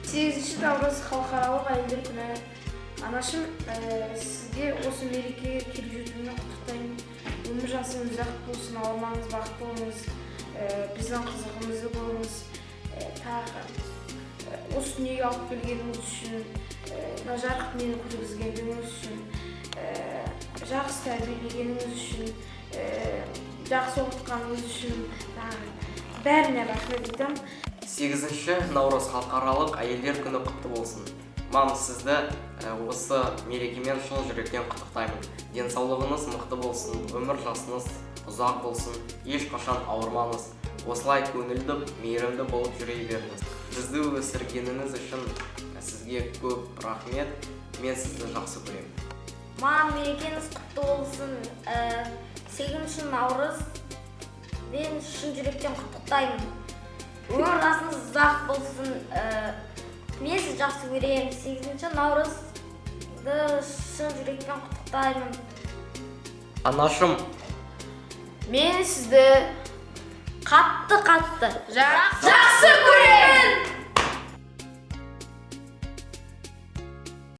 8 наурыз халықаралық әйелдер күні. Анашым, сізге осы мерекеге келіп жүргеніме құттықтаймын. Өмір жасыңыз жақсы болсын, ауырмаңыз, бақытты болыңыз, біздің қызығымызды көріңіз. Тағы осы дүниеге алып келгеніңіз үшін, жарық дүниені көргізгеніңіз үшін, жақсы тәрбиелегеніңіз үшін, жақсы оқытқаныңыз үшін, бәріне рахмет айтамын. 8 наурыз халықаралық әйелдер күні құтты болсын. Мам, сізді осы мерекемен шын жүректен құттықтаймын. Денсаулығыңыз мықты болсын, өмір жасыңыз ұзақ болсын, ешқашан ауырмаңыз. Осылай көңілді, мейірімді болып жүре беріңіз. Бізді өсіргеніңіз үшін сізге көп рахмет. Мен сізді жақсы көремін. Мам, мерекеңіз құтты болсын. 8 наурыз мен шын жүректен құттықтаймын. Өмір жасыңыз ұзақ болсын. Мен сізді жақсы көремін. 8 наурызды шын жүректен құттықтаймын. Анашым, Мен сізді Қатты жақсы көремін.